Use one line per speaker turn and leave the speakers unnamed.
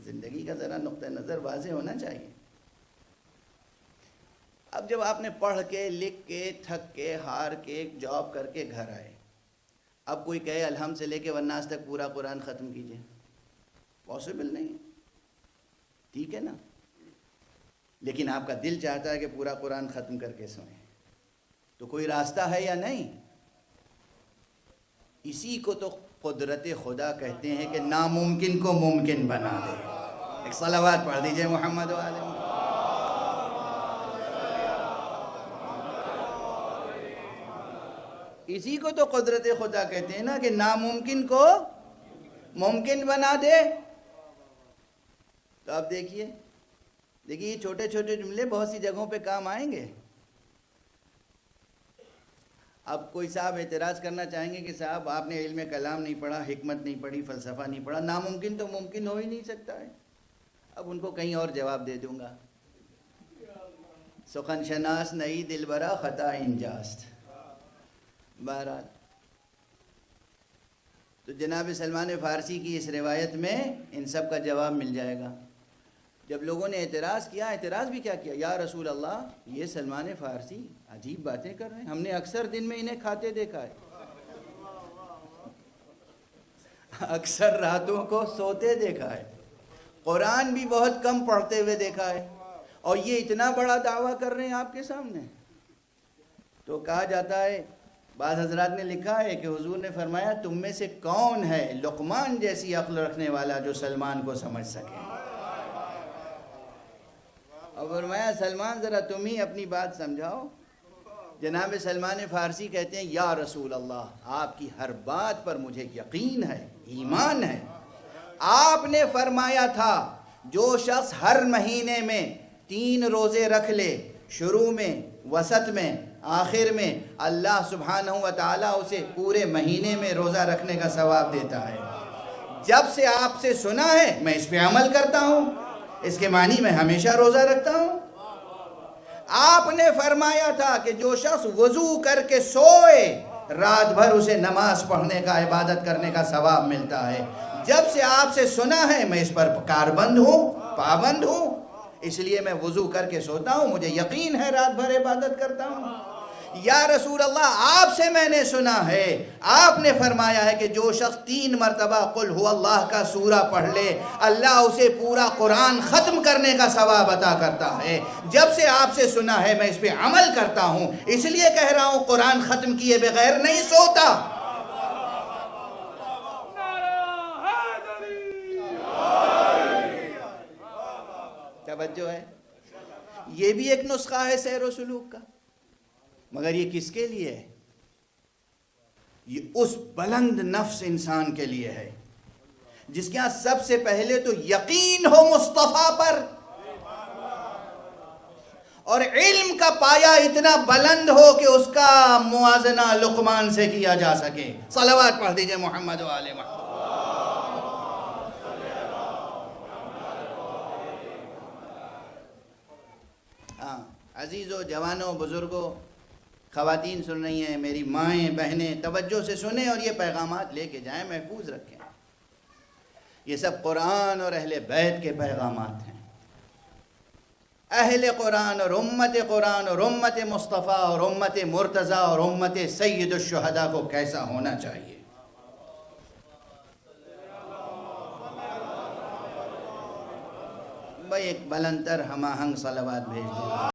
زندگی کا ذرا نقطہ نظر واضح ہونا چاہیے۔ اب جب آپ نے پڑھ کے لکھ کے تھک کے ہار کے جاب کر کے گھر آئے، اب کوئی کہے الحمد سے لے کے والناس تک پورا قرآن ختم کیجئے، پاسبل نہیں ہے، ٹھیک ہے نا؟ لیکن آپ کا دل چاہتا ہے کہ پورا قرآن ختم کر کے سوئیں، تو کوئی راستہ ہے یا نہیں؟ اسی کو تو قدرت خدا کہتے ہیں کہ ناممکن کو ممکن بنا دے۔ ایک صلوات پڑھ دیجئے محمد و آل محمد۔ اسی کو تو قدرت خدا کہتے ہیں نا کہ ناممکن کو ممکن بنا دے۔ تو اب دیکھیے یہ چھوٹے چھوٹے جملے بہت سی جگہوں پہ کام آئیں گے۔ اب کوئی صاحب اعتراض کرنا چاہیں گے کہ صاحب آپ نے علم کلام نہیں پڑھا، حکمت نہیں پڑھی، فلسفہ نہیں پڑھا، ناممکن تو ممکن ہو ہی نہیں سکتا ہے۔ اب ان کو کہیں اور جواب دے دوں گا، سخن شناس نئی دل برا خطا انجاست۔ بہرحال تو جناب سلمان فارسی کی اس روایت میں ان سب کا جواب مل جائے گا۔ جب لوگوں نے اعتراض کیا، اعتراض بھی کیا کیا، یا رسول اللہ یہ سلمان فارسی عجیب باتیں کر رہے ہیں، ہم نے اکثر دن میں انہیں کھاتے دیکھا ہے، اکثر راتوں کو سوتے دیکھا ہے، قرآن بھی بہت کم پڑھتے ہوئے دیکھا ہے، اور یہ اتنا بڑا دعویٰ کر رہے ہیں آپ کے سامنے۔ تو کہا جاتا ہے، بعض حضرات نے لکھا ہے کہ حضور نے فرمایا تم میں سے کون ہے لقمان جیسی عقل رکھنے والا جو سلمان کو سمجھ سکے، اور فرمایا سلمان ذرا تم ہی اپنی بات سمجھاؤ۔ جناب سلمان فارسی کہتے ہیں یا رسول اللہ آپ کی ہر بات پر مجھے یقین ہے، ایمان ہے۔ آپ نے فرمایا تھا جو شخص ہر مہینے میں 3 روزے رکھ لے، شروع میں، وسط میں، آخر میں، اللہ سبحانہ و تعالیٰ اسے پورے مہینے میں روزہ رکھنے کا ثواب دیتا ہے۔ جب سے آپ سے سنا ہے میں اس پہ عمل کرتا ہوں، اس کے معنی میں ہمیشہ روزہ رکھتا ہوں۔ آپ نے فرمایا تھا کہ جو شخص وضو کر کے سوئے رات بھر اسے نماز پڑھنے کا، عبادت کرنے کا ثواب ملتا ہے۔ جب سے آپ سے سنا ہے میں اس پر کاربند ہوں، پابند ہوں، اس لیے میں وضو کر کے سوتا ہوں، مجھے یقین ہے رات بھر عبادت کرتا ہوں۔ یا رسول اللہ آپ سے میں نے سنا ہے، آپ نے فرمایا ہے کہ جو شخص 3 مرتبہ قل هو اللہ کا سورہ پڑھ لے اللہ اسے پورا قرآن ختم کرنے کا ثواب عطا کرتا ہے۔ جب سے آپ سے سنا ہے میں اس پہ عمل کرتا ہوں، اس لیے کہہ رہا ہوں قرآن ختم کیے بغیر نہیں سوتا۔ توجہ ہے، یہ بھی ایک نسخہ ہے سیر و سلوک کا، مگر یہ کس کے لیے ہے؟ یہ اس بلند نفس انسان کے لیے ہے جس کے ہاں سب سے پہلے تو یقین ہو مصطفیٰ پر، اور علم کا پایہ اتنا بلند ہو کہ اس کا موازنہ لقمان سے کیا جا سکے۔ صلوات پڑھ دیجئے محمد و آل محمد۔ ہاں عزیزو، جوانوں، بزرگوں، خواتین سن رہی ہیں، میری مائیں، بہنیں توجہ سے سنیں اور یہ پیغامات لے کے جائیں، محفوظ رکھیں۔ یہ سب قرآن اور اہل بیت کے پیغامات ہیں۔ اہل قرآن اور امت مصطفیٰ اور امت مرتضیٰ اور امت سید الشہداء کو کیسا ہونا چاہیے۔ بھائی ایک بلند تر ہم آہنگ صلوات بھیج دیں۔